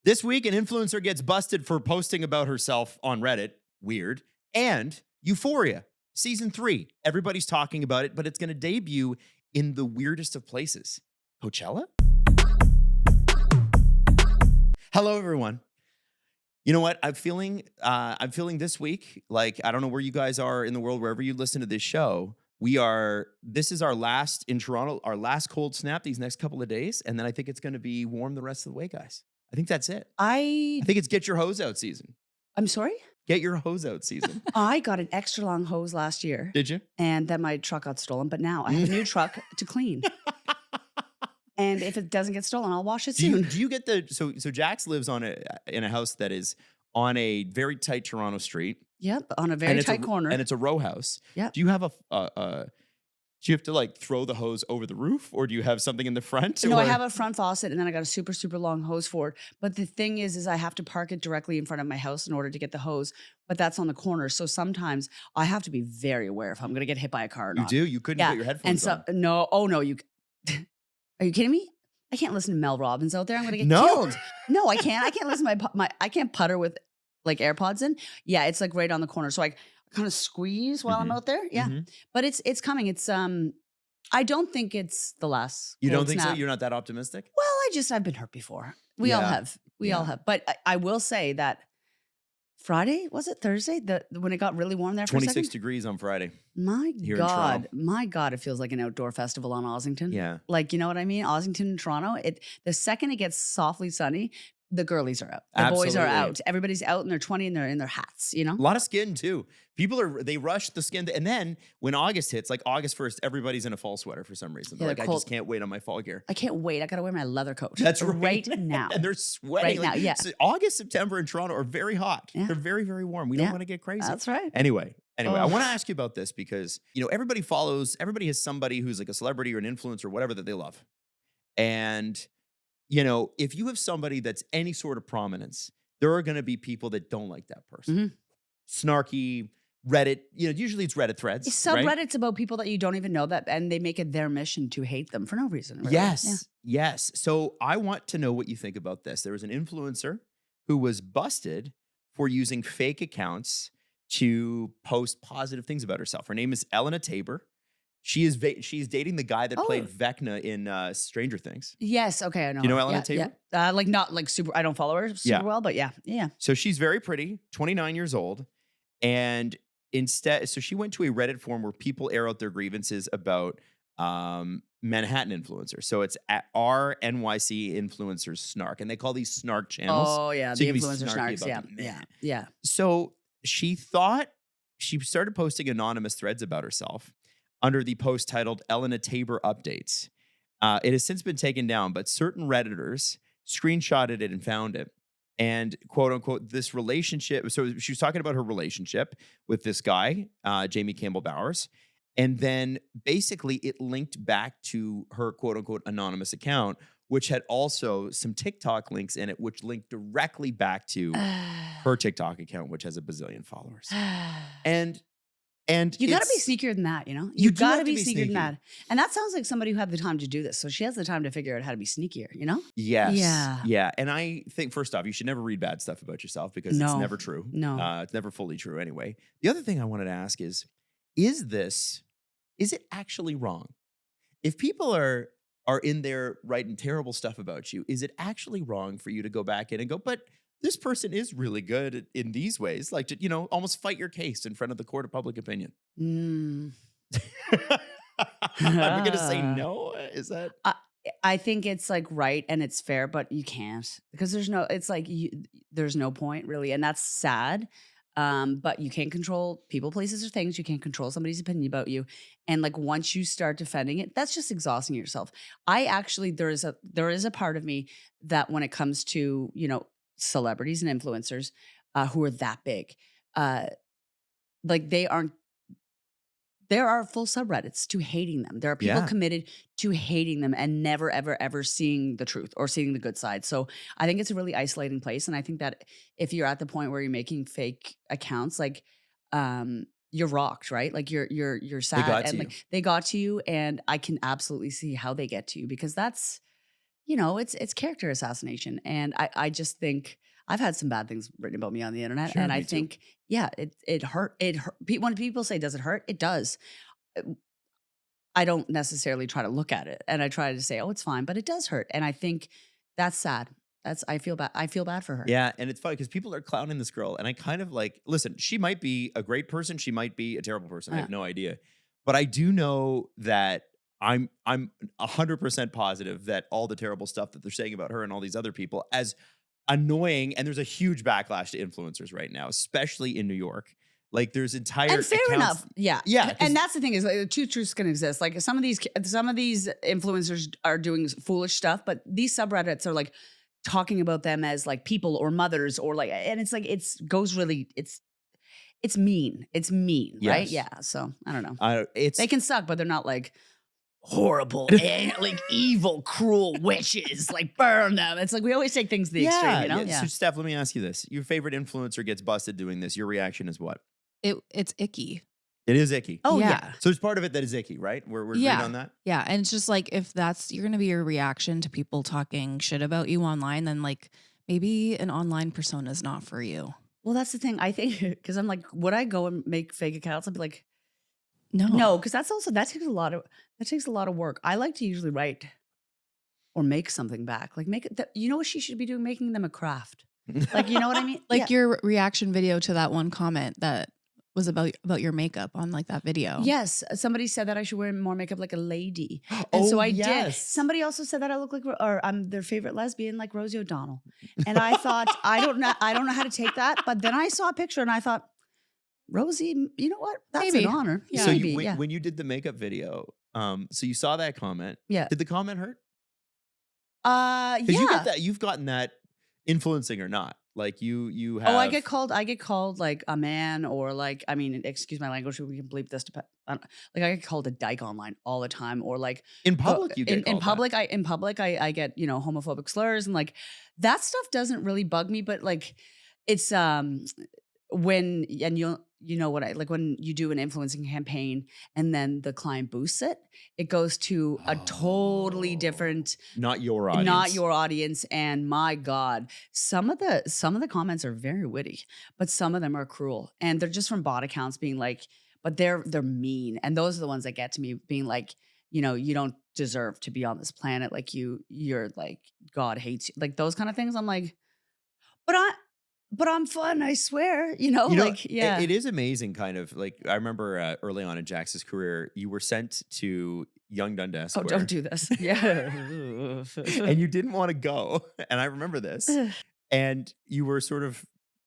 This week, an influencer gets busted for posting about herself on Reddit. Weird. And Euphoria, season 3. Everybody's talking about it, but it's going to debut in the weirdest of places. Coachella? Hello, everyone. You know what? I'm feeling this week like, I don't know where you guys are in the world, wherever you listen to this show. This is our last in Toronto, our last cold snap these next couple of days. And then I think it's going to be warm the rest of the way, guys. I think that's it. I think it's get your hose out season. I'm sorry? Get your hose out season. I got an extra long hose last year. Did you? And then my truck got stolen. But now I have a new truck to clean. And if it doesn't get stolen, I'll wash it soon. Do you get so Jax lives in a house that is on a very tight Toronto street. Yep, on a very tight corner. And it's a row house. Yep. Do you have do you have to like throw the hose over the roof, or do you have something in the front? No, I have a front faucet and then I got a super, super long hose for it. But the thing is I have to park it directly in front of my house in order to get the hose. But that's on the corner. So sometimes I have to be very aware if I'm going to get hit by a car or not. You do? You couldn't put your headphones on. No. Oh, no. Are you kidding me? I can't listen to Mel Robbins out there. I'm going to get killed. No, I can't. I can't listen to I can't putter with like AirPods in. Yeah, it's like right on the corner. So I kind of squeeze while I'm out there. Yeah. But it's coming. It's I don't think it's the last. You don't think so? You're not that optimistic? Well, I've been hurt before. We all have. We all have. But I will say that Friday, was it Thursday? When it got really warm there for 26 degrees on Friday. My God, it feels like an outdoor festival on Ossington. Yeah. Like, you know what I mean? Ossington and Toronto. The second it gets softly sunny, the girlies are out. The boys are out. Everybody's out in their 20 and they're in their hats, you know? A lot of skin too. They rush the skin. And then when August hits, like August 1st, everybody's in a fall sweater for some reason. They're like, I just can't wait on my fall gear. I can't wait. I got to wear my leather coat. That's right. Right now. And they're sweating. Right now, yeah. So August, September in Toronto are very hot. Yeah. They're very, very warm. We don't want to get crazy. That's right. Anyway, I want to ask you about this because, everybody has somebody who's like a celebrity or an influencer or whatever that they love. And if you have somebody that's any sort of prominence, there are going to be people that don't like that person. Snarky, Reddit, usually it's Reddit threads. Subreddits about people that you don't even know and they make it their mission to hate them for no reason. Really. Yes. So I want to know what you think about this. There was an influencer who was busted for using fake accounts to post positive things about herself. Her name is Elena Tabor. She's dating the guy that played Vecna in Stranger Things. Yes. Okay. I know. You know Elena Tabor? Yeah. Not like super. I don't follow her super well, but yeah. So she's very pretty, 29 years old, and so she went to a Reddit forum where people air out their grievances about Manhattan influencers. So it's at RNYC influencers snark, and they call these snark channels. Oh yeah, so the influencer snarks. Yeah. So she started posting anonymous threads about herself under the post titled Elena Tabor Updates. It has since been taken down, but certain Redditors screenshotted it and found it. And quote unquote, this relationship. So she was talking about her relationship with this guy, Jamie Campbell Bowers. And then basically it linked back to her quote unquote anonymous account, which had also some TikTok links in it, which linked directly back to her TikTok account, which has a bazillion followers. And you got to be sneakier than that, You got to be sneakier than that. And that sounds like somebody who had the time to do this. So she has the time to figure out how to be sneakier, Yes. Yeah. Yeah. And I think, first off, you should never read bad stuff about yourself because it's never true. No. It's never fully true anyway. The other thing I wanted to ask is it actually wrong? If people are in there writing terrible stuff about you, is it actually wrong for you to go back in and go, but this person is really good in these ways, like to, almost fight your case in front of the court of public opinion? I'm going to say no. Is that? I think it's like right and it's fair, but you can't because there's no point really. And that's sad. But you can't control people, places, or things. You can't control somebody's opinion about you. And like once you start defending it, that's just exhausting yourself. There is a part of me that when it comes to, celebrities and influencers who are that big, like there are full subreddits to hating them. There are people committed to hating them and never, ever, ever seeing the truth or seeing the good side. So I think it's a really isolating place. And I think that if you're at the point where you're making fake accounts, like you're rocked, right? Like you're sad. They got to you. And I can absolutely see how they get to you because that's it's character assassination. And I just think I've had some bad things written about me on the internet. Sure, And I me too. think, yeah, it hurt. It hurt. When people say, does it hurt? It does. I don't necessarily try to look at it, and I try to say, oh, it's fine, but it does hurt. And I think that's sad. I feel bad. I feel bad for her. Yeah, and it's funny because people are clowning this girl, and I kind of like, listen, she might be a great person, she might be a terrible person. I have no idea. But I do know that I'm 100% positive that all the terrible stuff that they're saying about her and all these other people, as annoying, and there's a huge backlash to influencers right now, especially in New York. Like there's entire And fair accounts. enough. Yeah. Yeah, 'cause- And that's the thing is, like, two truths can exist. Like some of these influencers are doing foolish stuff, but these subreddits are like talking about them as like people or mothers or like, and it's like, it's mean. It's mean, right? Yes. Yeah. So I don't know. It's They can suck, but they're not like horrible, and, like evil, cruel witches. Like burn them. It's like we always take things to the extreme, you know? So Steph, let me ask you this: your favorite influencer gets busted doing this. Your reaction is what? It's icky. It is icky. Oh Yeah. yeah. So there's part of it that is icky, right? We're agreed Yeah. on that. Yeah. And it's just like, if that's you're gonna be your reaction to people talking shit about you online, then like maybe an online persona is not for you. Well, that's the thing. I think because I'm like, would I go and make fake accounts? I'd be like, No. no, because that takes a lot of work. I like to usually write or make something back. Like make it. You know what she should be doing? Making them a craft. Like you know what I mean? Like your reaction video to that one comment that was about your makeup on like that video. Yes, somebody said that I should wear more makeup like a lady, and so I did. yes. Somebody also said that I look like, or I'm their favorite lesbian, like Rosie O'Donnell. And I thought, I don't know how to take that. But then I saw a picture and I thought, Rosie, you know what? That's Maybe. an honor. Yeah. So Maybe, when you did the makeup video, so you saw that comment. Yeah. Did the comment hurt? Because you yeah. get that. You've gotten that influencing or not. Like you have. Oh, I get called like a man, or like, I mean, excuse my language, we can bleep this. Like I get called a dyke online all the time, or like in public. You get in called public. that. I get homophobic slurs, and like that stuff doesn't really bug me, but like it's when, and you know what I like, when you do an influencing campaign and then the client boosts it, it goes to a totally different, Not your audience. not your audience. And my God, some of the comments are very witty, but some of them are cruel, and they're just from bot accounts being like, but they're mean, and those are the ones that get to me, being like, you don't deserve to be on this planet, like you're like, God hates you, like those kind of things. I'm like, but I'm fun, I swear. Like, yeah. It is amazing, kind of like I remember early on in Jax's career, you were sent to Young Dundas Oh, Square, don't do this. Yeah. and you didn't want to go. And I remember this, and you were sort of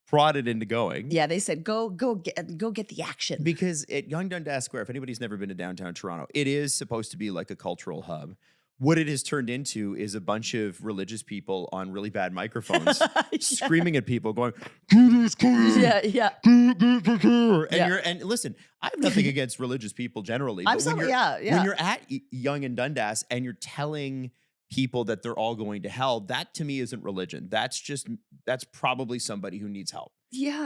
prodded into going. Yeah, they said go get the action. Because at Young Dundas Square, if anybody's never been to downtown Toronto, it is supposed to be like a cultural hub. What it has turned into is a bunch of religious people on really bad microphones screaming at people, going, Yeah, yeah. And listen, I have nothing against religious people generally, but when you're at Young and Dundas and you're telling people that they're all going to hell, that to me isn't religion. That's probably somebody who needs help. Yeah.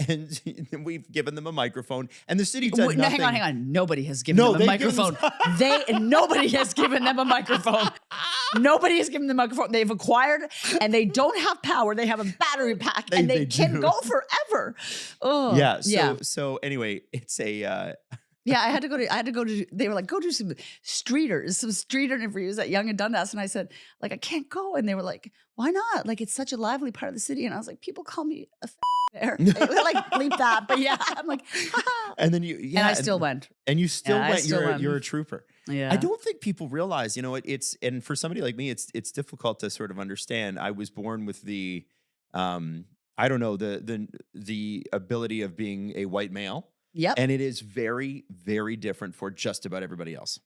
And we've given them a microphone, and the city's done nothing. Hang on. Nobody has given them a microphone. Nobody has given them a microphone. Nobody has given them a microphone. They've acquired, and they don't have power. They have a battery pack, and they can go forever. Oh, yeah. So anyway, it's a. Yeah, I had to go to, they were like, go do some street interviews at Young and Dundas. And I said, like, I can't go. And they were like, why not? Like, it's such a lively part of the city. And I was like, people call me a there. They were like, bleep that. But yeah, I'm like, ha. And then and I still went. And you still Yeah, I went. still went. You're a trooper. Yeah. I don't think people realize, it's, and for somebody like me, it's difficult to sort of understand. I was born with the, I don't know, the ability of being a white male. Yep. And it is very, very different for just about everybody else.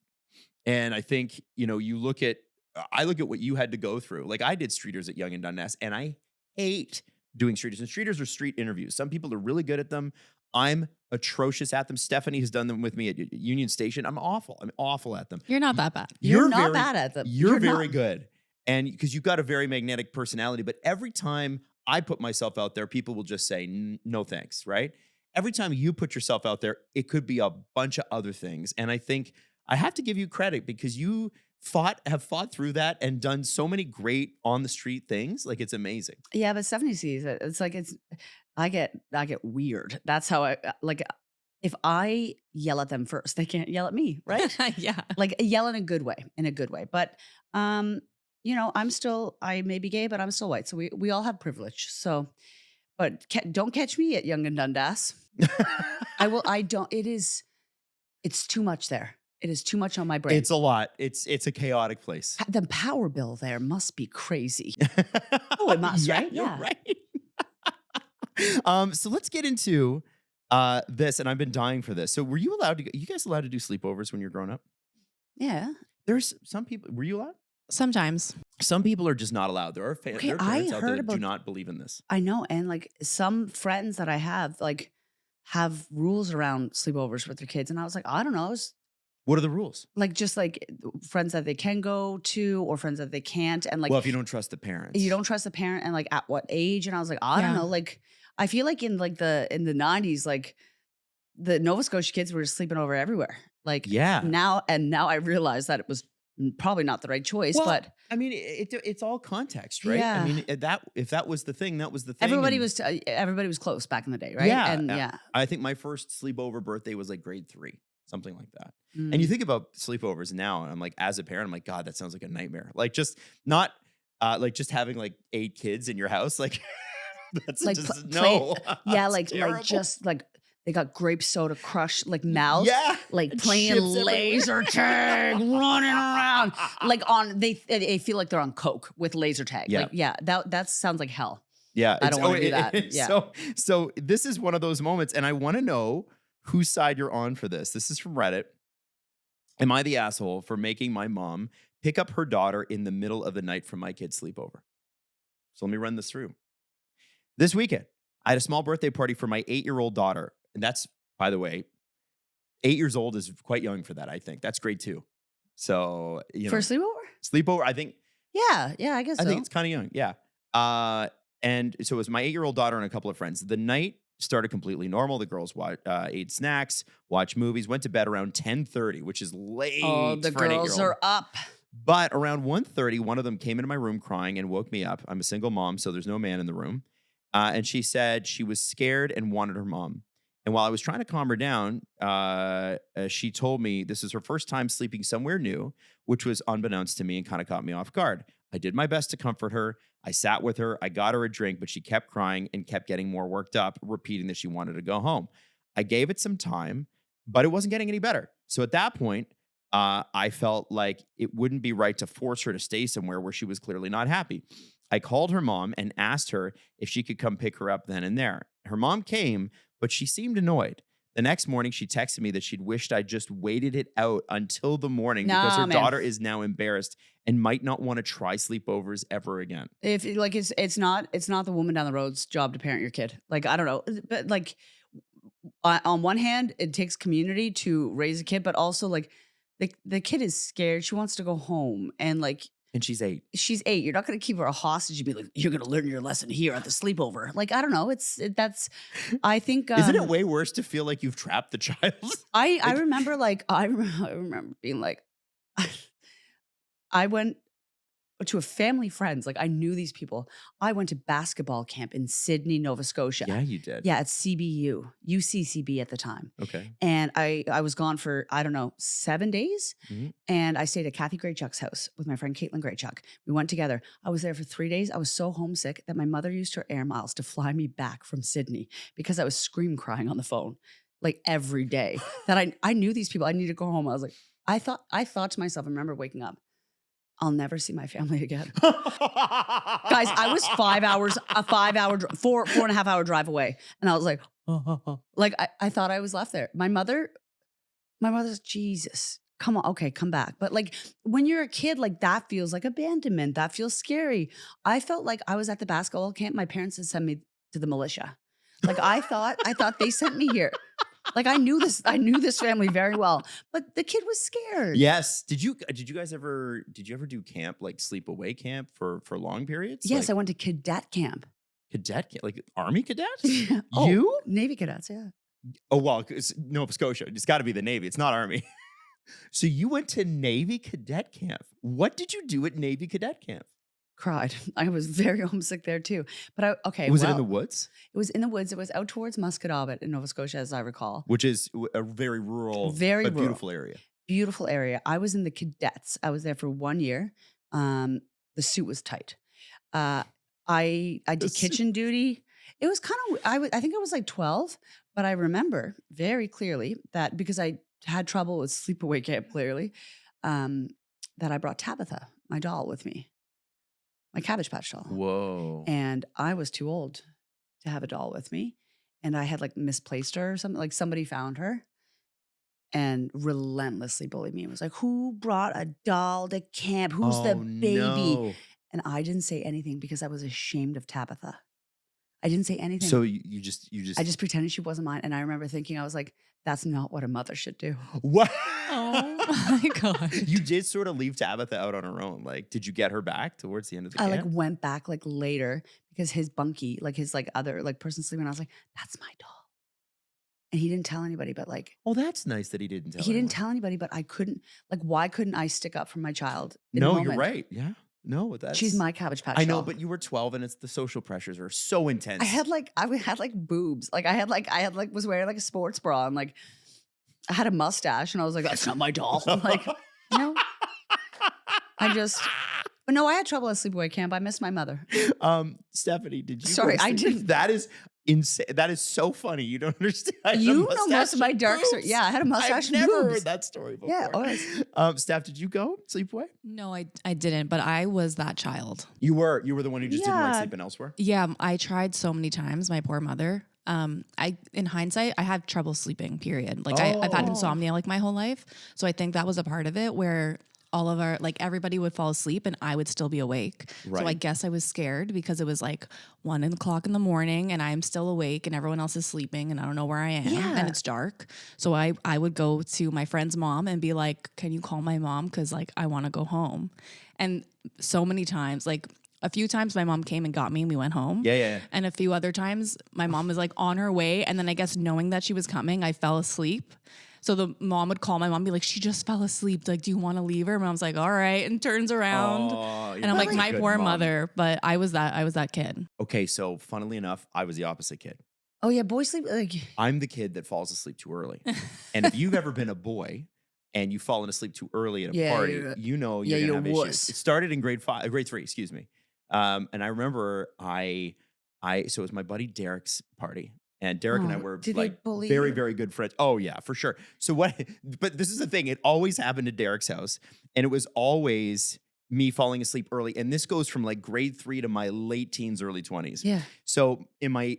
And I think, I look at what you had to go through. Like I did streeters at Young and Dundas, and I hate doing streeters. And streeters are street interviews. Some people are really good at them. I'm atrocious at them. Stephanie has done them with me at Union Station. I'm awful. I'm awful at them. You're not that bad. You're not bad at them. You're very good. And because you've got a very magnetic personality. But every time I put myself out there, people will just say, no thanks, right? Every time you put yourself out there, it could be a bunch of other things. And I think I have to give you credit because you have fought through that and done so many great on the street things. Like, it's amazing. Yeah, but Stephanie sees it. It's like I get weird. That's how I like. If I yell at them first, they can't yell at me, right? Yeah. Like yell in a good way, But I may be gay, but I'm still white. So we all have privilege. So, but don't catch me at Young and Dundas. I will. I don't. It's too much there. It is too much on my brain. It's a lot. It's a chaotic place. The power bill there must be crazy. Oh, it must, right? You're right. So let's get into this, and I've been dying for this. So were you guys allowed to do sleepovers when you're growing up? Yeah. There's some people, were you allowed? Sometimes. Some people are just not allowed. There are Okay, there are parents I out there heard that do about- not believe in this. I know. And like some friends that I have, like, have rules around sleepovers with their kids. And I was like, I don't know. It's What are the rules? like just like friends that they can go to or friends that they can't. And like, Well, if you don't trust the parents. you don't trust the parent and like at what age? And I was like, I don't Yeah. know. Like, I feel like in the 90s, like the Nova Scotia kids were just sleeping over everywhere. Like Yeah. now I realize that it was probably not the right choice, Well, but I mean, it's all context, right? Yeah. I mean, if that was the thing, that was the thing. everybody and was close back in the day, right? Yeah, And yeah. yeah. I think my first sleepover birthday was like grade 3, something like that. Mm. And you think about sleepovers now, and I'm like, as a parent, I'm like, God, that sounds like a nightmare. Like, just not like just having like 8 kids in your house, like that's Like just play- no. yeah, It's like terrible. just like they got grape soda crush like mouths. Yeah, Like and playing chips everywhere. laser tag, running around. Like they feel like they're on coke with laser tag. Yeah. Like, yeah, that sounds like hell. Yeah, I don't wanna do that. it's Yeah. So this is one of those moments, and I want to know whose side you're on for this. This is from Reddit. Am I the asshole for making my mom pick up her daughter in the middle of the night from my kid's sleepover? So let me run this through. This weekend, I had a small birthday party for my 8-year-old daughter. And that's, by the way, 8 years old is quite young for that, I think. That's grade 2. So, For a sleepover? sleepover, I think Yeah, I guess so. I think it's kind of young. Yeah. And so it was my 8-year-old daughter and a couple of friends. The night started completely normal. The girls ate snacks, watched movies, went to bed around 10:30, which is late. Oh, the for an girls 8-year-old. are up. But around 1:30, one of them came into my room crying and woke me up. I'm a single mom, so there's no man in the room. And she said she was scared and wanted her mom. And while I was trying to calm her down, she told me this is her first time sleeping somewhere new, which was unbeknownst to me and kind of caught me off guard. I did my best to comfort her. I sat with her. I got her a drink, but she kept crying and kept getting more worked up, repeating that she wanted to go home. I gave it some time, but it wasn't getting any better. So at that point, I felt like it wouldn't be right to force her to stay somewhere where she was clearly not happy. I called her mom and asked her if she could come pick her up then and there. Her mom came, but she seemed annoyed. The next morning, she texted me that she'd wished I just waited it out until the morning because her Nah, man. daughter is now embarrassed and might not want to try sleepovers ever again. If like it's not the woman down the road's job to parent your kid. Like I don't know, but like on one hand, it takes community to raise a kid, but also like the kid is scared. She wants to go home, and like And she's 8. she's 8. You're not going to keep her a hostage and be like, you're going to learn your lesson here at the sleepover. Like I don't know. I think Isn't it way worse to feel like you've trapped the child? I remember I remember being like, I went to a family friends. Like I knew these people. I went to basketball camp in Sydney, Nova Scotia. Yeah, you did. Yeah, at CBU, UCCB at the time. Okay. And I was gone for, I don't know, 7 days. Mhm. And I stayed at Kathy Graychuck's house with my friend Caitlin Graychuck. We went together. I was there for 3 days. I was so homesick that my mother used her air miles to fly me back from Sydney because I was scream crying on the phone like every day. That I knew these people. I needed to go home. I was like, I thought to myself, I remember waking up, I'll never see my family again. Guys, I was 4 and a half hour drive away. And I was like, like I thought I was left there. My mother's, Jesus, come on. Okay, come back. But like when you're a kid, like that feels like abandonment. That feels scary. I felt like I was at the basketball camp. My parents had sent me to the militia. Like I thought they sent me here. Like I knew this family very well, but the kid was scared. Yes. Did you ever do camp, like sleepaway camp for long periods? Yes, Like, I went to cadet camp. cadet camp, like Army cadets? Oh, You? Navy cadets, yeah. Oh, well, it's Nova Scotia. It's got to be the Navy. It's not Army. So you went to Navy cadet camp. What did you do at Navy cadet camp? Cried. I was very homesick there too. But okay, Was it in the well, woods? it was in the woods. It was out towards Musquodoboit in Nova Scotia, as I recall. Which is a very rural, Very but rural. beautiful area. Beautiful area. I was in the cadets. I was there for 1 year. The suit was tight. I The did suit- kitchen duty. It was kind of I think I was like 12, but I remember very clearly that because I had trouble with sleepaway camp clearly, that I brought Tabitha, my doll, with me, my Cabbage Patch doll. Whoa. And I was too old to have a doll with me. And I had like misplaced her or something. Like somebody found her and relentlessly bullied me. It was like, who brought a doll to camp? Who's the baby? No. And I didn't say anything because I was ashamed of Tabitha. I didn't say anything. So you just I just pretended she wasn't mine. And I remember thinking, I was like, that's not what a mother should do. what? Oh my God. You did sort of leave Tabitha out on her own. Like, did you get her back towards the end of the I camp? like went back like later because his bunkie, like his like other like person sleeping, I was like, that's my doll. And he didn't tell anybody, but like Oh, that's nice that he didn't tell he didn't anyone. tell anybody, but I couldn't like why couldn't I stick up for my child? In the No, you're moment? right. Yeah. No, that's She's my Cabbage Patch I know, doll. but you were 12 and it's the social pressures are so intense. I had like boobs. Like I had like was wearing like a sports bra and like I had a mustache and I was like, that's not my doll. Like, you know, but no, I had trouble at sleepaway camp. I missed my mother. Stephanie, did you? Sorry, go to I sleep- didn't. That is insane. That is so funny. You don't understand. I had a You know mustache most of my and dark story. boobs. Yeah, I had a mustache I've and never boobs. heard that story before. Yeah, always. Steph, did you go sleepaway? No, I didn't, but I was that child. You were the one who just didn't like Yeah. sleeping elsewhere. Yeah, I tried so many times, my poor mother. I in hindsight, I had trouble sleeping, period. Like I've had Oh. insomnia like my whole life. So I think that was a part of it where all of our like everybody would fall asleep and I would still be awake. So I Right. guess I was scared because it was like 1 o'clock in the morning and I'm still awake and everyone else is sleeping and I don't know where I am Yeah. and it's dark. So I would go to my friend's mom and be like, can you call my mom? Cause like I want to go home. And so many times, like a few times my mom came and got me and we went home. Yeah. And a few other times, my mom was like on her way. And then I guess knowing that she was coming, I fell asleep. So the mom would call my mom and be like, she just fell asleep. Like, do you want to leave her? Mom's like, all right. And turns around. Oh, And I'm like, my poor mother. But I was that kid. Okay, so funnily enough, I was the opposite kid. Oh yeah, boys sleep like I'm the kid that falls asleep too early. And if you've ever been a boy and you've fallen asleep too early at a Yeah, party, you're you know yeah, you're you're gonna a have wuss. issues. It started in grade 3, excuse me. And I remember so it was my buddy Derek's party. And Derek and I Oh, were did they like bully very, you? very good friends. Oh yeah, for sure. So but this is the thing. It always happened at Derek's house. And it was always me falling asleep early. And this goes from like grade 3 to my late teens, early 20s. yeah. So in my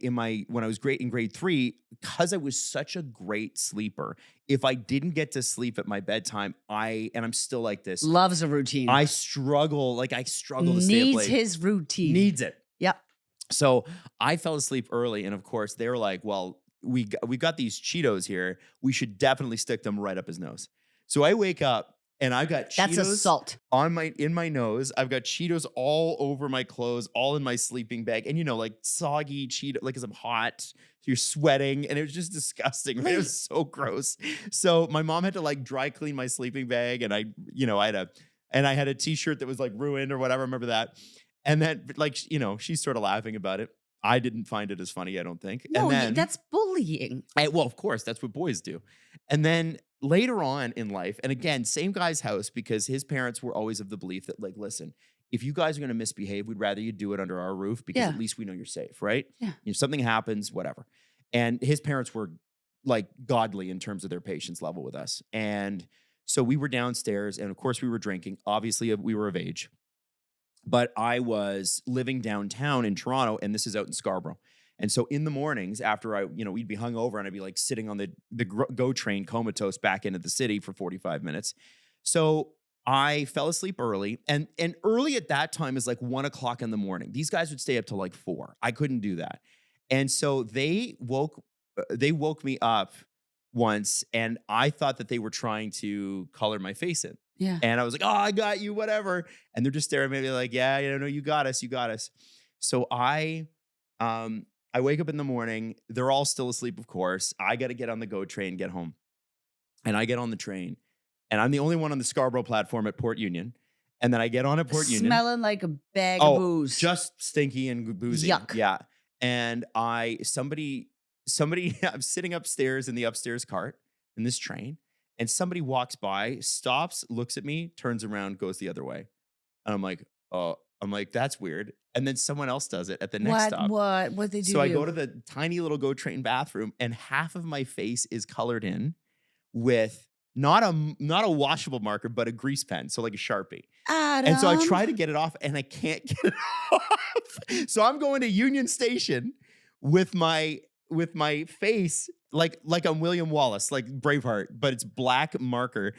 when I was in grade 3, because I was such a great sleeper, if I didn't get to sleep at my bedtime, I'm still like this. Loves a routine. I struggle to stay up Needs late. his routine. Needs it. Yep. So I fell asleep early, and of course they were like, "Well, we've got these Cheetos here. We should definitely stick them right up his nose." So I wake up and I've got That's Cheetos assault. in my nose. I've got Cheetos all over my clothes, all in my sleeping bag, and like soggy Cheeto, like 'cause I'm hot. You're sweating, and it was just disgusting. Right? It was so gross. So my mom had to like dry clean my sleeping bag, and I had a T-shirt that was like ruined or whatever. I remember that. And then, like, she's sort of laughing about it. I didn't find it as funny, I don't think. No, And then, that's bullying. well, of course, that's what boys do. And then later on in life, and again, same guy's house, because his parents were always of the belief that, like, listen, if you guys are going to misbehave, we'd rather you do it under our roof because Yeah. at least we know you're safe, right? Yeah. If something happens, whatever. And his parents were like godly in terms of their patience level with us. And so we were downstairs, and of course we were drinking. Obviously, we were of age. But I was living downtown in Toronto, and this is out in Scarborough. And so in the mornings after we'd be hungover, and I'd be like sitting on the GO train comatose back into the city for 45 minutes. So I fell asleep early, and early at that time is like 1 o'clock in the morning. These guys would stay up till like 4. I couldn't do that. And so they woke me up once, and I thought that they were trying to color my face in. Yeah. And I was like, oh, I got you, whatever. And they're just staring at me like, yeah, no, you got us. So I wake up in the morning. They're all still asleep, of course. I got to get on the GO train, get home. And I get on the train, and I'm the only one on the Scarborough platform at Port Union. And then I get on at Port Union. Smelling like a bag of booze. Just stinky and boozy. Yuck. Yeah. And somebody, I'm sitting upstairs in the upstairs cart in this train, and somebody walks by, stops, looks at me, turns around, goes the other way. And I'm like, oh, that's weird. And then someone else does it at the next stop. What they do? So I go to the tiny little GO train bathroom, and half of my face is colored in with not a washable marker, but a grease pen, so like a Sharpie. Adam. And so I try to get it off, and I can't get it off. So I'm going to Union Station with my face like I'm William Wallace, like Braveheart, but it's black marker.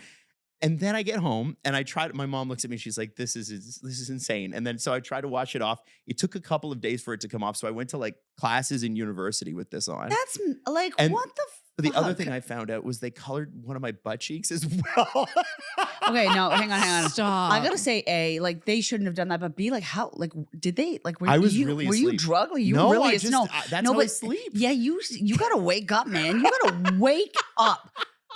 And then I get home and I tried. My mom looks at me. She's like, "This is insane." And then so I tried to wash it off. It took a couple of days for it to come off. So I went to like classes in university with this on. That's like, And what the the other fuck? thing I found out was they colored one of my butt cheeks as well. Okay, no, hang on. Stop. I gotta say, A, like they shouldn't have done that, but B, like how, like did they, like were I was you, really were you asleep. drugged? Like, you No, really, I just, that's no, how I but sleep. yeah, you gotta wake up, man. You gotta wake up.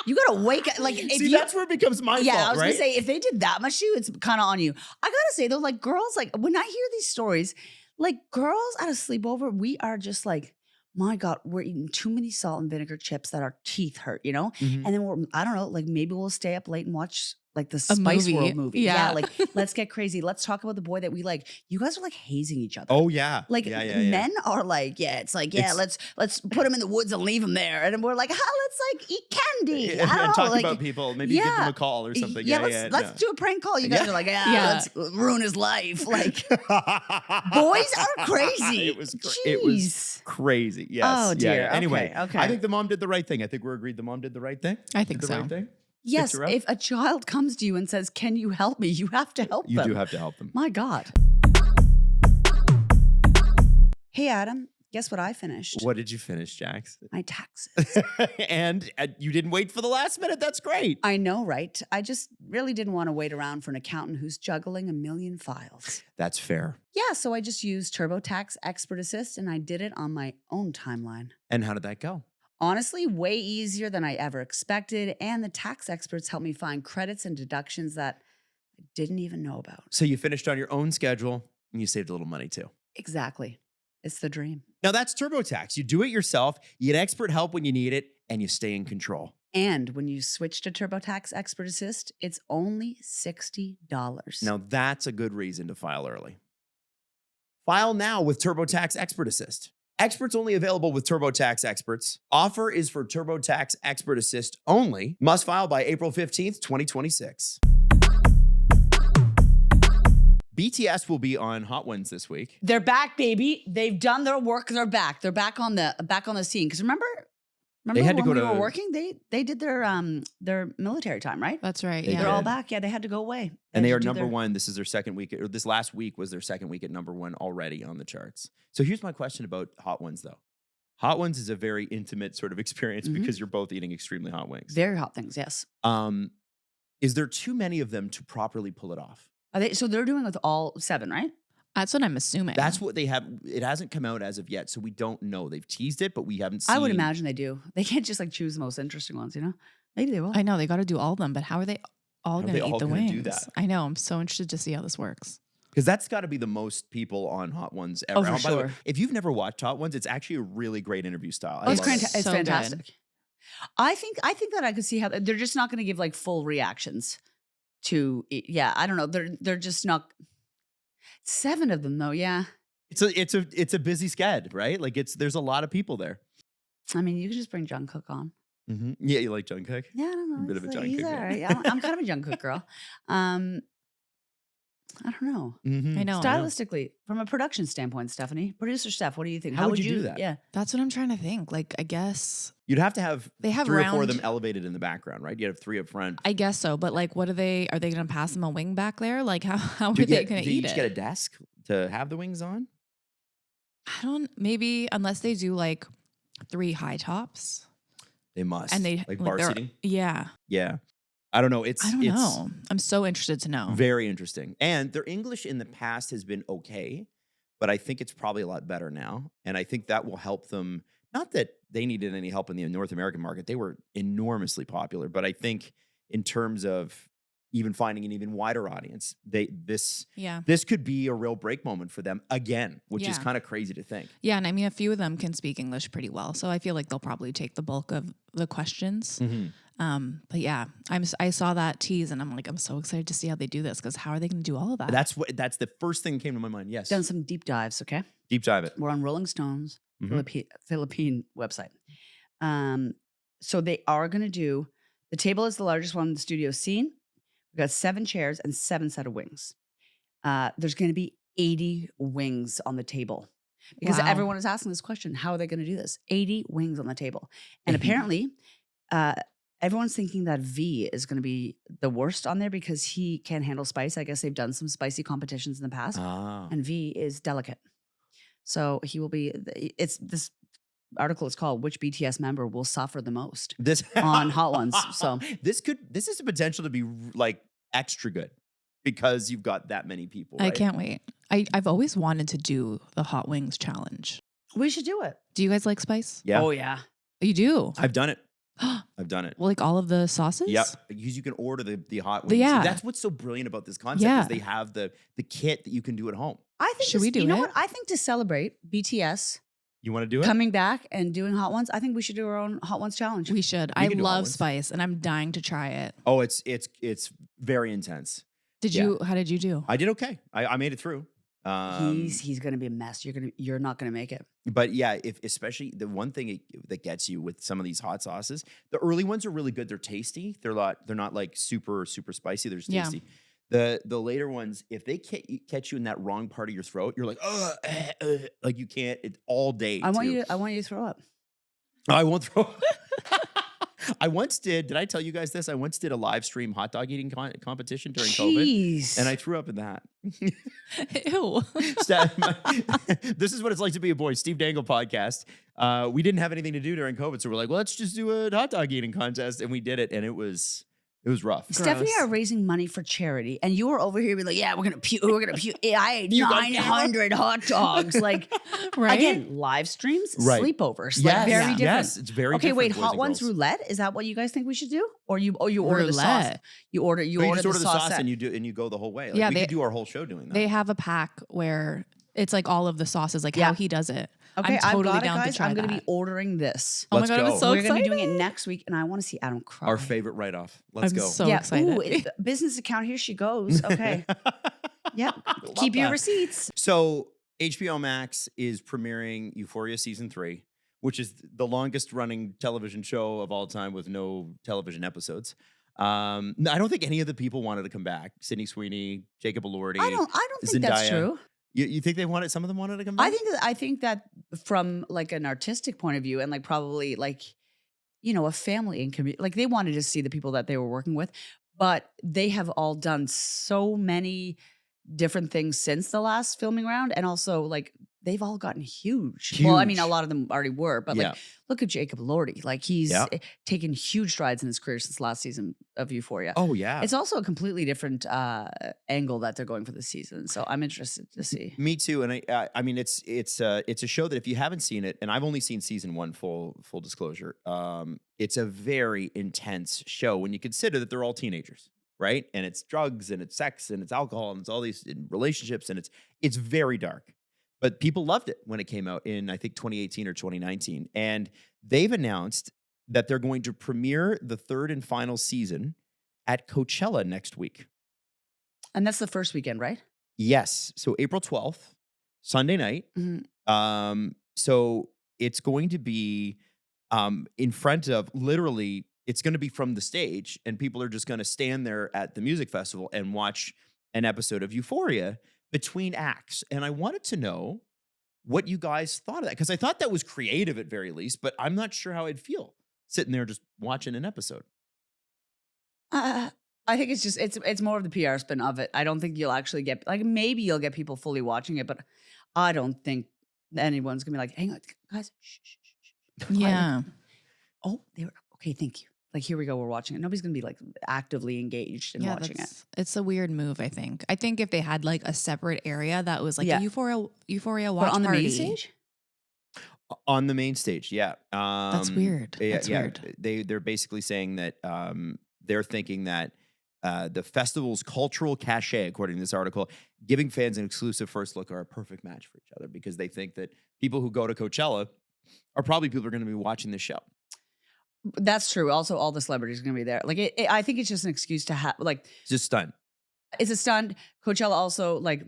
You gotta wake up. Like if See, you, that's where it becomes my yeah, fault, I was right? gonna say if they did that much to you, it's kind of on you. I gotta say though, like girls, like when I hear these stories, like girls at a sleepover, we are just like, my God, we're eating too many salt and vinegar chips that our teeth hurt, you know? Mhm. And then I don't know, like maybe we'll stay up late and watch like the A Spice movie. World movie. Yeah. Like let's get crazy. Let's talk about the boy that we like. You guys are like hazing each other. Oh yeah, Like yeah. men are like, yeah, it's like, yeah, It's- let's put him in the woods and leave him there. And we're like, let's like eat candy. And I don't know. talk Like, about people. Maybe give them a call or something. yeah, Yeah, let's do a prank call. You guys Yeah. are like, Yeah. let's ruin his life. Like no. boys are crazy. It was Jeez. crazy. Yes. Oh, Yeah, dear. yeah. Anyway, Okay. I think the mom did the right thing. I think we're agreed the mom did the right thing. I think Did the so. right thing. Yes, her up? if a child comes to you and says, "Can you help me?" You have to help You them. do have to help them. My God. Hey, Adam. Guess what I finished? What did you finish, Jax? My taxes. And you didn't wait for the last minute. That's great. I know, right? I just really didn't want to wait around for an accountant who's juggling a million files. That's fair. Yeah, so I just used TurboTax Expert Assist and I did it on my own timeline. And how did that go? Honestly, way easier than I ever expected. And the tax experts helped me find credits and deductions that I didn't even know about. So you finished on your own schedule and you saved a little money too. Exactly. It's the dream. Now that's TurboTax. You do it yourself, you get expert help when you need it, and you stay in control. And when you switch to TurboTax Expert Assist, it's only $60. Now that's a good reason to file early. File now with TurboTax Expert Assist. Experts only available with TurboTax Experts. Offer is for TurboTax Expert Assist only. Must file by April 15th, 2026. BTS will be on Hot Ones this week. They're back, baby. They've done their work. They're back. They're back on the scene. Because remember They had to when go we to- were working? They did their military time, right? That's right. They Yeah. They're all did. back. Yeah, they had to go away. And they had are to do number their- one. This is their second week, or this last week was their second week at number one already on the charts. So here's my question about Hot Ones, though. Hot Ones is a very intimate sort of experience Mhm. because you're both eating extremely hot wings. Very hot things. Yes. Is there too many of them to properly pull it off? Are they? So they're doing with all 7, right? That's what I'm assuming. That's what they have. It hasn't come out as of yet, so we don't know. They've teased it, but we haven't seen. I would imagine they do. They can't just like choose the most interesting ones, you know? Maybe they will. I know they got to do all of them, but how are they all How are going they to eat all the gonna wings? do that? I know. I'm so interested to see how this works. Because that's got to be the most people on Hot Ones ever. Oh, for And by the way, sure. if you've never watched Hot Ones, it's actually a really great interview style. Oh, it's, love it. it's So good. fantastic. I think that I could see how they're just not going to give like full reactions to. Yeah, I don't know. They're just not. 7 of them though. Yeah. It's a busy sched, right? Like there's a lot of people there. I mean, you could just bring Jungkook on. Mm-hmm. Yeah, you like Jungkook? Yeah, I don't know. You're a bit of He's a like- he's Jungkook all guy. right. I'm kind of a Jungkook girl. I don't know. Mm-hmm. I know. Stylistically, from a production standpoint, Stephanie, producer Steph, what do you think? How would you do that? Yeah. That's what I'm trying to think. Like, I guess You'd have to have they have 3 or 4 of round- them elevated in the background, right? You have 3 up front. I guess so. But like, what are they going to pass them a wing back there? Like, how are Do you they get- going do to you eat each it? get a desk to have the wings on? Maybe unless they do like 3 high tops They must. and they like bar they're- seating. Yeah. Yeah, I don't know. It's I don't know. I'm so interested to know. very interesting. And their English in the past has been okay, but I think it's probably a lot better now. And I think that will help them. Not that they needed any help in the North American market; they were enormously popular. But I think in terms of even finding an even wider audience. This Yeah. could be a real break moment for them again, which is Yeah. kind of crazy to think. Yeah. And I mean, a few of them can speak English pretty well. So I feel like they'll probably take the bulk of the questions. But yeah, I saw that tease and I'm like, I'm so excited to see how they do this because how are they going to do all of that? That's the first thing that came to my mind. Yes. Done some deep dives, okay? Deep dive it. We're on Rolling Stone's Mhm. Philippine website. So they are going to do, the table is the largest one the studio's seen. We've got 7 chairs and 7 set of wings. There's going to be 80 wings on the table because Wow. everyone is asking this question. How are they going to do this? 80 wings on the table. And apparently, everyone's thinking that V is going to be the worst on there because he can't handle spice. I guess they've done some spicy competitions in the past. And V is delicate. So he will be, this article is called "Which BTS Member Will Suffer the Most" This on Hot Ones. So this is the potential to be like extra good because you've got that many people. Right? I can't wait. I've always wanted to do the hot wings challenge. we should do it. Do you guys like spice? Yeah. Oh, yeah. You do? I've done it. I've done it. Well, like all of the sauces? Yep. Because you can order the hot wings. Yeah. That's what's so brilliant about this concept Yeah. is they have the kit that you can do at home. I think Should we do you know it? what? I think to celebrate BTS You want to do it? coming back and doing Hot Ones, I think we should do our own Hot Ones challenge. We should. We I can do hot love ones. spice and I'm dying to try it. Oh, it's very intense. How did you do? I did okay. I made it through. He's going to be a mess. You're not going to make it. But yeah, especially the one thing that gets you with some of these hot sauces, the early ones are really good. They're tasty. They're not like super spicy. They're just Yeah. tasty. The later ones, if they catch you in that wrong part of your throat, you're like, like you can't all day. I want too. you to throw up. I won't throw. I once did I tell you guys this? I once did a live stream hot dog eating competition during COVID. Jeez. And I threw up in that. Ew. This is what it's like to be a boy. Steve Dangle podcast. We didn't have anything to do during COVID, so we're like, well, let's just do a hot dog eating contest, and we did it, and it was rough. Stephanie Gross. are raising money for charity, and you were over here being like, "Yeah, we're gonna puke. I ate You got 900 hot dogs." Like, Right? again, live streams, Right. sleepovers, Yes, like very different. yes, it's very Okay, different. wait, boys Hot and Ones girls. roulette, is that what you guys think we should do? Or you order the sauce? Roulette. You order But you order just the order the sauce sauce set. and you go the whole way. Like, Yeah, we they- could do our whole show doing that. They have a pack where it's like all of the sauces, like Yeah. how he does it. Okay, I'm totally I've got down it, to guys. try I'm gonna be that. ordering this. Oh my Let's God, go. I'm so We're excited. gonna be doing it next week, and I want to see Adam cry. Our favorite write-off. Let's I'm go. so yeah, excited. ooh, business account. Here she goes. Okay, yeah. Love Keep your that. receipts. So HBO Max is premiering Euphoria season 3, which is the longest running television show of all time with no television episodes. I don't think any of the people wanted to come back. Sydney Sweeney, Jacob Elordi. I don't think that's Zendaya. true. You think they wanted? Some of them wanted to come back. I think that from like an artistic point of view and like probably like, you know, a family and community, like they wanted to see the people that they were working with, but they have all done so many different things since the last filming round. And also like they've all gotten huge. Well, I mean, a Huge. lot of them already were, but Yeah. like look at Jacob Elordi. Like he's Yeah. taken huge strides in his career since last season of Euphoria. Oh yeah. It's also a completely different angle that they're going for this season. So I'm interested to see. Me too, and I mean it's a show that if you haven't seen it, and I've only seen season 1, full disclosure, it's a very intense show when you consider that they're all teenagers, right? And it's drugs and it's sex and it's alcohol and it's all these relationships and it's very dark. But people loved it when it came out in I think 2018 or 2019, and they've announced that they're going to premiere the 3rd and final season at Coachella next week. And that's the first weekend, right? Yes. So April 12th, Sunday night. Mhm. So it's going to be in front of literally, it's going to be from the stage, and people are just going to stand there at the music festival and watch an episode of Euphoria between acts. And I wanted to know what you guys thought of that, because I thought that was creative at very least, but I'm not sure how I'd feel sitting there just watching an episode. I think it's just it's more of the PR spin of it. I don't think you'll actually get like maybe you'll get people fully watching it, but I don't think anyone's gonna be like, hang on, guys. Shh, shh, shh, shh. Yeah. Oh, they were okay. Thank you. Like here we go. We're watching it. Nobody's gonna be like actively engaged in watching it. It's a weird move, I think. I think if they had like a separate area that was like Yeah. a Euphoria watch But on the party. main stage. On the main stage, yeah. That's weird. Yeah, That's yeah. weird. They're basically saying that they're thinking that the festival's cultural cachet, according to this article, giving fans an exclusive first look are a perfect match for each other because they think that people who go to Coachella are probably people who are going to be watching this show. That's true. Also, all the celebrities are going to be there. Like, I think it's just an excuse to have, like, It's just stunt. it's a stunt. Coachella also, like,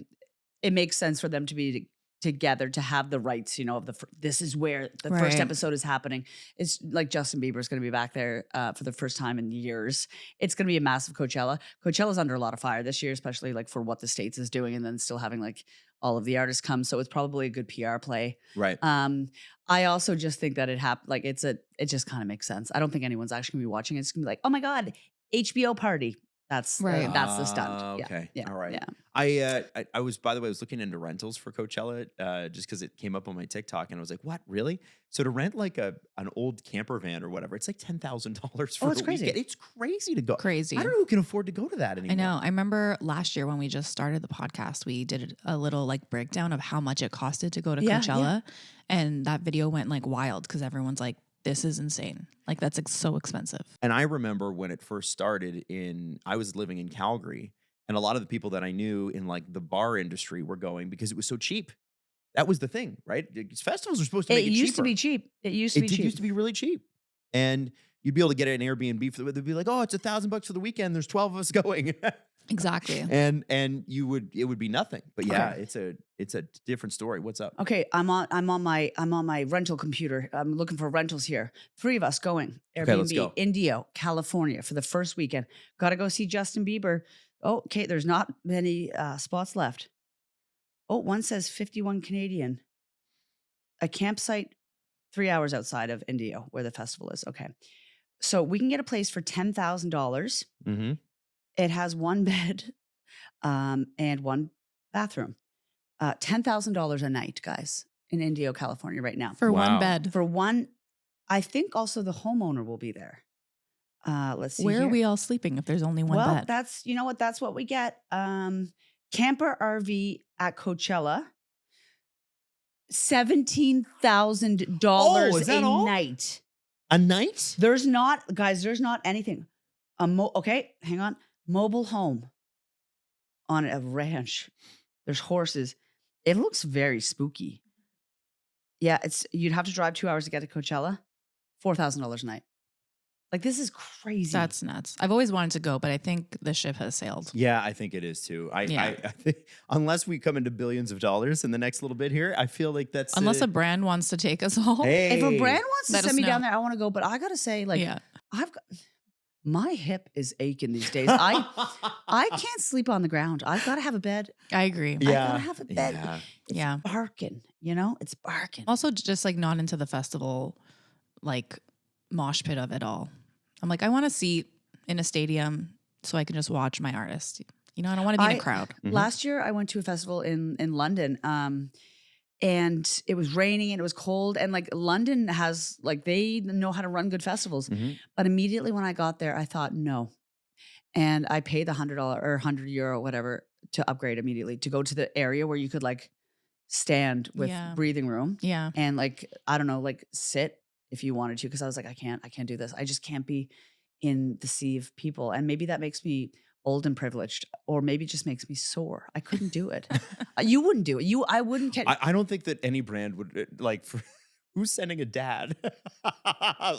it makes sense for them to be together to have the rights, of this is where the first Right. episode is happening. It's like Justin Bieber's going to be back there for the first time in years. It's going to be a massive Coachella. Coachella's under a lot of fire this year, especially like for what the States is doing, and then still having like all of the artists come. So it's probably a good PR play. Right. I also just think that it just kind of makes sense. I don't think anyone's actually gonna be watching it. It's gonna be like, oh my God, HBO party. That's Right. that's the stunt. Yeah, Okay. yeah, All right. yeah. I was, by the way, I was looking into rentals for Coachella just because it came up on my TikTok, and I was like, "What, really?" So to rent like an old camper van or whatever, it's like $10,000 for it's a crazy. weekend. It's crazy to go. Crazy. I don't know who can afford to go to that anymore. I know. I remember last year when we just started the podcast, we did a little like breakdown of how much it costed to go to Yeah, Coachella. And that video went like wild because everyone's like, this is insane. Like that's so expensive. And I remember when it first started I was living in Calgary, and a lot of the people that I knew in like the bar industry were going because it was so cheap. That was the thing, right? Festivals are supposed to make it cheaper. It used to be cheap. It used to be cheap. It used to be really cheap. And you'd be able to get an Airbnb for they'd be like, oh, it's $1,000 for the weekend. There's 12 of us going. Exactly. And it would be be nothing. But yeah, it's a different story. What's up? Okay, I'm on my rental computer. I'm looking for rentals here. 3 of us going. Airbnb, Okay, let's go. Indio, California for the first weekend. Got to go see Justin Bieber. Oh, okay, there's not many spots left. Oh, one says 51 Canadian. A campsite 3 hours outside of Indio where the festival is. Okay. So we can get a place for $10,000. Mm-hmm. It has 1 bed and 1 bathroom. $10,000 a night, guys, in Indio, California right now. For Wow. one bed. For one, I think also the homeowner will be there. Let's see Where here. are we all sleeping if there's only one Well, bed? that's, that's what we get. Camper RV at Coachella. $17,000 Oh, is that a all? night. A night? There's not anything. Okay, hang on. Mobile home on a ranch. There's horses. It looks very spooky. Yeah, you'd have to drive 2 hours to get to Coachella. $4,000 a night. Like, this is crazy. That's nuts. I've always wanted to go, but I think the ship has sailed. Yeah, I think it is too. I Yeah. think unless we come into billions of dollars in the next little bit here, I feel like that's Unless a brand wants to take us all. hey. If a brand wants to Let us send me down know. there, I want to go. But I gotta say, like, Yeah. my hip is aching these days. I can't sleep on the ground. I've got to have a bed. I agree. I gotta have a bed. Yeah. It's Yeah. barking. It's barking. Also, just like not into the festival, like mosh pit of it all. I'm like, I want a seat in a stadium so I can just watch my artist. I don't want to be in a crowd. Mhm. Last year, I went to a festival in London, and it was raining and it was cold. And like London has, like, they know how to run good festivals. Mhm. But immediately when I got there, I thought no, and I paid the $100 or €100, whatever, to upgrade immediately to go to the area where you could like stand with Yeah. breathing room Yeah. and like I don't know, like sit if you wanted to, because I was like, I can't do this. I just can't be in the sea of people. And maybe that makes me old and privileged, or maybe it just makes me sore. I couldn't do it. You wouldn't do it. I wouldn't get. I don't think that any brand would like for who's sending a dad?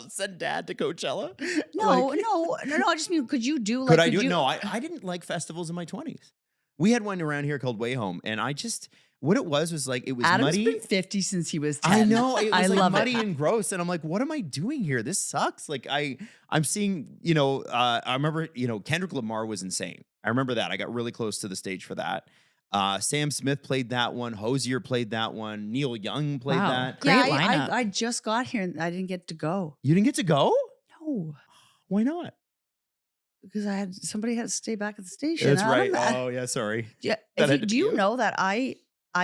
Send dad to Coachella? No, Like, no. I just mean, could you do like? could I do it? No, I didn't like festivals in my 20s. We had one around here called Way Home, and what it was like it was Adam's muddy. been 50 since he was 10. I know it was I like love muddy it. and gross, and I'm like, what am I doing here? This sucks. Like I'm seeing, I remember, Kendrick Lamar was insane. I remember that. I got really close to the stage for that. Sam Smith played that one. Hosier played that one. Neil Young played Wow. that. Great Yeah, lineup. I just got here and I didn't get to go. You didn't get to go? No, Why not? because somebody had to stay back at the station. That's Adam, right. Oh yeah, sorry. Yeah. That had to Do be you you. know that I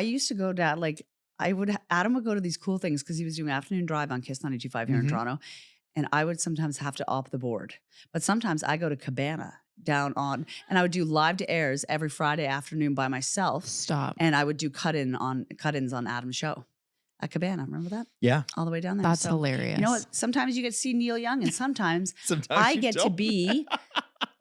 used to go down, like Adam would go to these cool things because he was doing afternoon drive on Kiss 92.5 here in Mhm. Toronto. And I would sometimes have to opt the board. But sometimes I go to Cabana and I would do live to airs every Friday afternoon by myself. Stop. And I would do cut-ins on Adam's show at Cabana. Remember that? Yeah. All the way down there. That's So, hilarious. You know what? Sometimes you get to see Neil Young, and sometimes Sometimes I you get to don't. be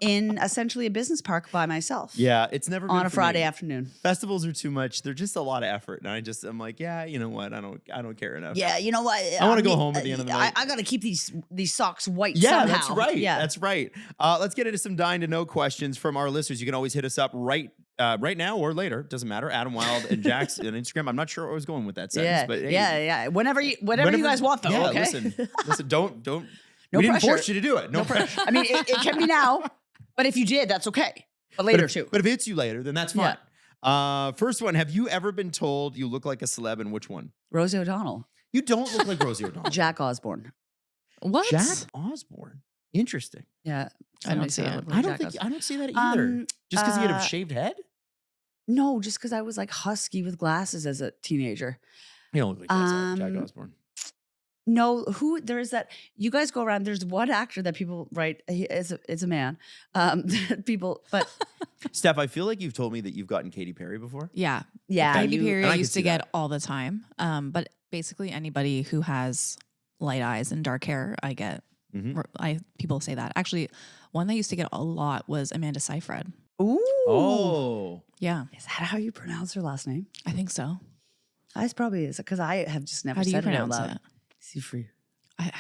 in essentially a business park by myself. Yeah, it's never been On a for Friday me. afternoon. Festivals are too much. They're just a lot of effort, and I'm like, yeah, you know what? I don't care enough. Yeah, you know what? I wanna go home at the end of the night. I got to keep these socks white Yeah, somehow. that's right. Yeah. That's right. Let's get into some dying to know questions from our listeners. You can always hit us up right now or later. Doesn't matter. Adam Wild and Jax on Instagram. I'm not sure what I was going with that sentence, but hey, yeah. Whenever you guys want, though. Yeah, Okay. listen. Don't. No we didn't pressure. force you to do it. No pressure. I mean, it can be now, but if you did, that's okay. But later too. But if it hits you later, then that's fine. First one. Have you ever been told you look like a celeb, and which one? Rosie O'Donnell, You don't look like Rosie O'Donnell. Jack Osborne. What? Jack Osborne. Interesting. Yeah, I don't somebody see said it. looked like I don't Jack think Osborne. I don't see that either. Just because he had a uh, shaved head. No, just because I was like husky with glasses as a teenager. You don't look like Jack Osborne. No, there is that? You guys go around. There's one actor that people write. It's a man. People, but Steph, I feel like you've told me that you've gotten Katy Perry before. Yeah. yeah, Okay. Katy you- Perry and I I can used see to get that. all the time. But basically anybody who has light eyes and dark hair, I get. Mhm. People say that. Actually, one that I used to get a lot was Amanda Seyfried. Ooh. Oh, Yeah, Is that how you pronounce her last name? I think so. That's probably is because I have just never How do you said it out pronounce loud. it? Seyfried.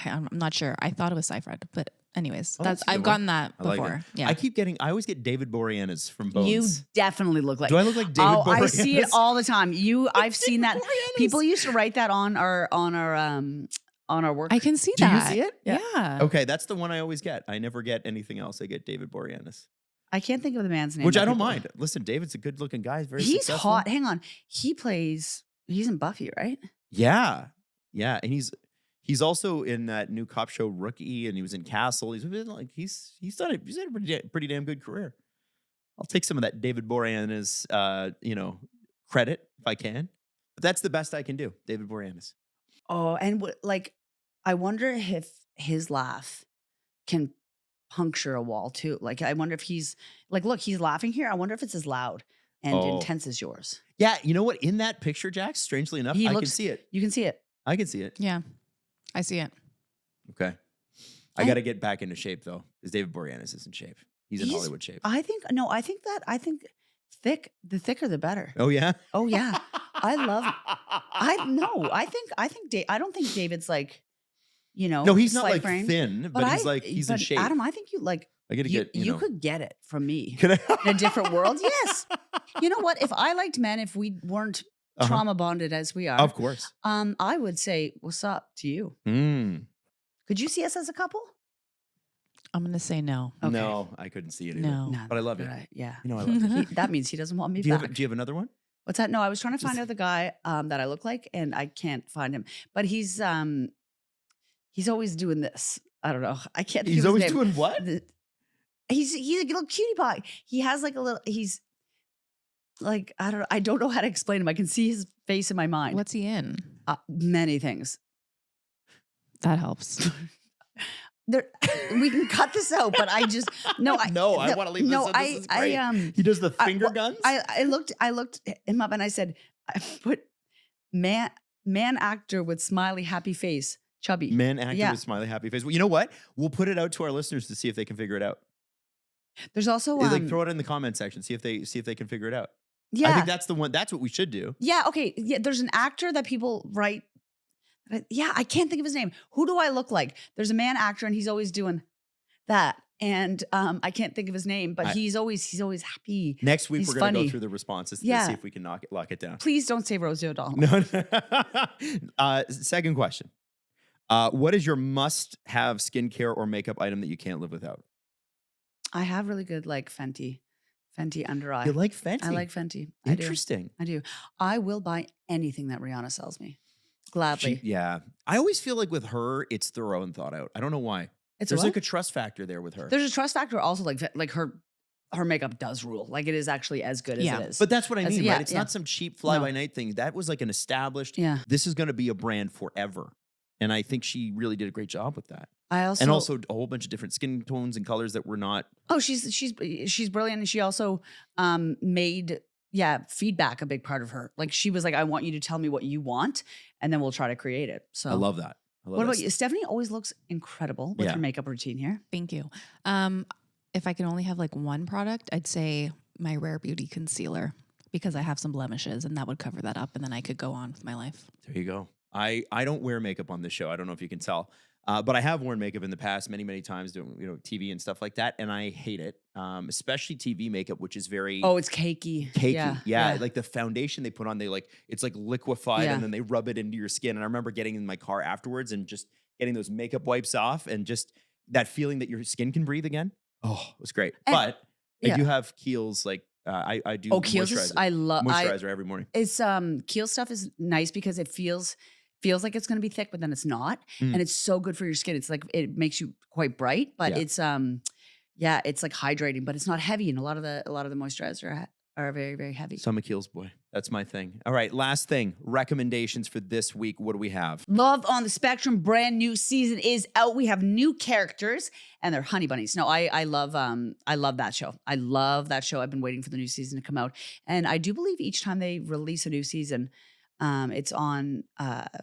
I'm not sure. I thought it was Seyfried, but anyways, Oh, that's a good I've one. gotten that I like before. it. Yeah. I always get David Boreanaz from Bones. You definitely look like. Do I look like David Oh, I Boreanaz? see it all the time. I've seen that. Boreanaz. People used to write that on our work. I can see Do you that. see it? Yeah. Okay, that's the one I always get. I never get anything else. I get David Boreanaz, I can't think of the man's name. which but I don't people- mind. Listen, David's a good-looking guy. He's very He's successful. hot. Hang on. He's in Buffy, right? Yeah, and he's also in that new cop show Rookie, and he was in Castle. He's been like he's done it. He's had a pretty damn good career. I'll take some of that David Boreanaz, credit if I can. But that's the best I can do. David Boreanaz. Oh, and I wonder if his laugh can puncture a wall too. Like, I wonder if he's like, look, he's laughing here. I wonder if it's as loud and Oh. intense as yours. Yeah, you know what? In that picture, Jax, strangely enough, He I can looks- see it. You can see it. I can see it. Yeah. I see it. Okay. I I- got to get back into shape though, because David Boreanaz is in shape. He's in He's- Hollywood shape. I think the thicker the better. Oh yeah. Oh yeah. I don't think David's like, No, he's not slight like frame. thin, but he's in but shape. Adam, I think you like I got to you, get. you could get it from me Can I? in a different world. Yes. You know what? If I liked men, if we weren't Uh-huh. trauma bonded as we are, Of course. I would say, "What's up?" to you. Mm. Could you see us as a couple? I'm going to say no. Okay. No, I couldn't see it either. No. No, But I love it. right, yeah. You know, I love it. That means he doesn't want me Do you back. have another one? What's that? No, I was trying to find Just- out the guy that I look like, and I can't find him. But he's always doing this. I don't know. I can't. Think He's of always his name. doing what? He's a little cutie pie. He has like a little. He's like I don't know how to explain him. I can see his face in my mind. What's he in? Many things. That helps. We can cut this out, but I just no. I want to leave this. No, in. This is great. He does the finger guns. I looked him up and I said, I put man actor with smiley happy face, chubby. Man actor Yeah. with smiley happy face. Well, you know what? We'll put it out to our listeners to see if they can figure it out. There's also Like throw it in the comment section. See if they can figure it out. I yeah, think that's the one. That's what we should do. yeah, okay, yeah. There's an actor that people write. Yeah, I can't think of his name. Who do I look like? There's a man actor and he's always doing that, and I can't think of his name, but he's always happy. Next week He's we're gonna go funny. through the responses to Yeah. see if we can lock it down. Please don't say Rosie O'Donnell. No. Second question. What is your must-have skincare or makeup item that you can't live without? I have really good like Fenty under eye. You like Fenty? I like Fenty. I do. Interesting. I do. I will buy anything that Rihanna sells me. Gladly. Yeah. I always feel like with her, it's thorough and thought out. I don't know why. It's There's what? like a trust factor there with her. There's a trust factor also like her makeup does rule. Like it is actually as good as Yeah. it is. But that's what I That's- mean, yeah, right? It's yeah. not some cheap fly-by-night thing. That was like an established, yeah. this is going to be a brand forever. And I think she really did a great job with that. I also And also a whole bunch of different skin tones and colors that were not. Oh, she's brilliant. And she also made feedback a big part of her. Like she was like, I want you to tell me what you want, and then we'll try to create it. So I love that. I love what that. about you? Stephanie always looks incredible with Yeah. her makeup routine here. Thank you. if I can only have like one product, I'd say my Rare Beauty concealer because I have some blemishes and that would cover that up and then I could go on with my life. There you go. I don't wear makeup on this show. I don't know if you can tell. But I have worn makeup in the past many times doing, TV and stuff like that. And I hate it. Especially TV makeup, which is very Oh, it's cakey. cakey. Yeah. Like the foundation they put on, it's like liquefied Yeah. and then they rub it into your skin. And I remember getting in my car afterwards and just getting those makeup wipes off and just that feeling that your skin can breathe again. Oh, it was great. And- but I yeah. do have Kiehl's I do Kiehl's is, I love moisturizer every morning. It's Kiehl stuff is nice because it feels like it's going to be thick, but then it's not, Mm. and it's so good for your skin. It's like it makes you quite bright, but Yeah. it's like hydrating, but it's not heavy. And a lot of the moisturizer are very, very heavy. So I'm a Kiehl's boy. That's my thing. All right, last thing. Recommendations for this week. What do we have? Love on the Spectrum brand new season is out. We have new characters and they're honey bunnies. No, I love that show. I love that show. I've been waiting for the new season to come out. And I do believe each time they release a new season, it's on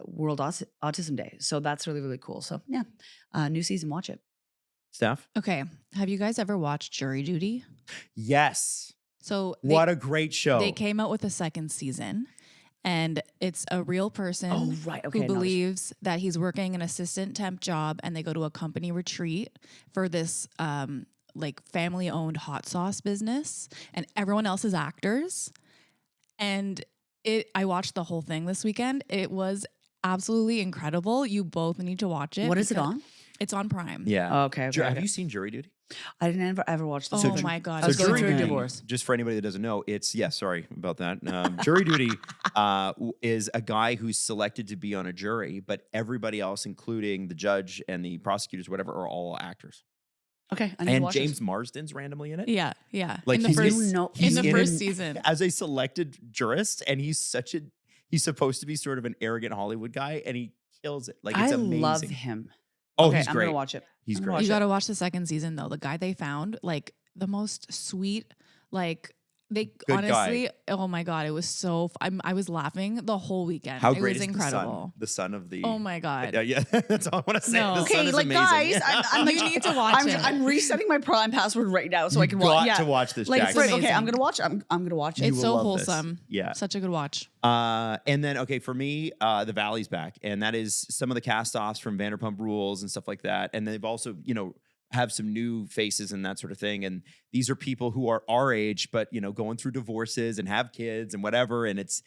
World Autism Day. So that's really, really cool. So yeah, new season, watch it. Steph? Okay. Have you guys ever watched Jury Duty? Yes. So What a great show. they came out with a second season and it's a real person Oh, right. Okay. who believes that he's working an assistant temp job and they go to a company retreat for this like family owned hot sauce business and everyone else is actors. And I watched the whole thing this weekend. It was absolutely incredible. You both need to watch it. What is it because on? It's on Prime. Yeah. Okay. Have you seen Jury Duty? I didn't ever watch this. Oh my God. I was it's so going through a good. divorce. Just for anybody that doesn't know, sorry about that. Jury Duty is a guy who's selected to be on a jury, but everybody else, including the judge and the prosecutors, whatever, are all actors. Okay. I need to And watch James this. Marsden's randomly in it. Yeah. Yeah. Like in the he's first, in- No, in the in first it season. as a selected jurist, and he's supposed to be sort of an arrogant Hollywood guy, and he kills it. Like it's I amazing. love him. Oh, Okay, he's I'm great. gonna watch it. He's I'm gonna great. watch You it. got to watch the second season though. The guy they found, like the most sweet, like they Good honestly, oh my God, it was so, I was laughing the whole weekend. How it great was is incredible. the son of the? Oh my God. Yeah, that's all I want to say. No. The son Okay, is like amazing. guys, I'm You need to watch it. I'm resetting my Prime password right now so I can Got watch. Yeah, to watch this. like Jack. Fred, It's okay, I'm amazing. gonna watch. I'm gonna watch it. You It's will so love this. wholesome. Yeah. Such a good watch. And then, okay, for me, The Valley's back. And that is some of the cast-offs from Vanderpump Rules and stuff like that. And they've also, have some new faces and that sort of thing. And these are people who are our age, but, going through divorces and have kids and whatever. And it's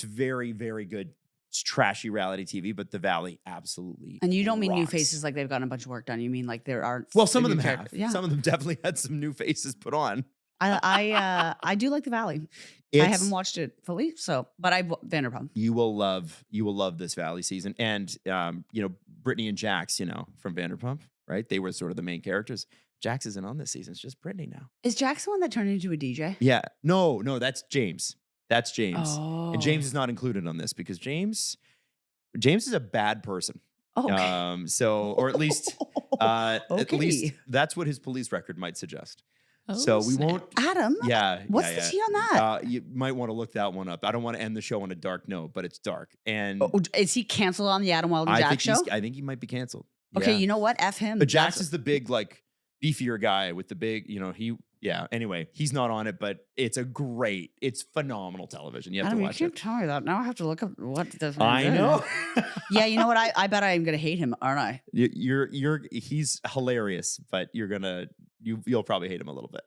very, very good. It's trashy reality TV, but The Valley absolutely And you don't mean new rocks. faces like they've gotten a bunch of work done. You mean like there aren't. Well, some of new them have. characters. Yeah, Some of them definitely had some new faces put on. I do like The Valley. I It's- haven't watched it fully, but Vanderpump. You will love this Valley season. And Brittany and Jax, from Vanderpump, right? They were sort of the main characters. Jax isn't on this season. It's just Brittany now. Is Jax the one that turned into a DJ? Yeah. No, that's James. That's James. Oh, And James is not included on this because James is a bad person. Oh, okay. Or at least Okay. that's what his police record might suggest. Oh, So we snap. won't. Adam. Yeah. What's yeah, the yeah. tea on that? You might want to look that one up. I don't want to end the show on a dark note, but it's dark. And Is he canceled on the Adam Wilde and Jack show? I think he might be canceled. Okay, Yeah. you know what? F him. But Jax That's- is the big, beefier guy with the big, anyway, he's not on it, but it's phenomenal television. You have Adam, to you watch can't it. tell me that. Now I have to look up what this. I is. know. Yeah, you know what? I bet I am gonna hate him, aren't I? He's hilarious, but you'll probably hate him a little bit.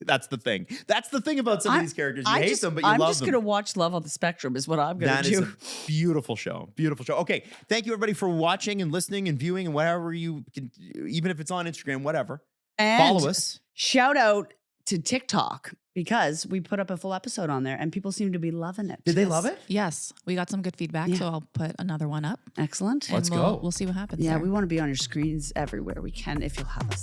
That's the thing. That's the thing about some of these characters. You hate them, but you I'm love just them. gonna watch Love on the Spectrum. Is what I'm gonna That do. is a beautiful show. Beautiful show. Okay. Thank you everybody for watching and listening and viewing and whatever you can, even if it's on Instagram, whatever. And Follow us. Shout out to TikTok because we put up a full episode on there and people seem to be loving it. Did they love it? Yes. We got some good feedback. Yeah. So I'll put another one up. Excellent. and Let's we'll, go. We'll see what happens. Yeah, there. we want to be on your screens everywhere we can if you'll have us.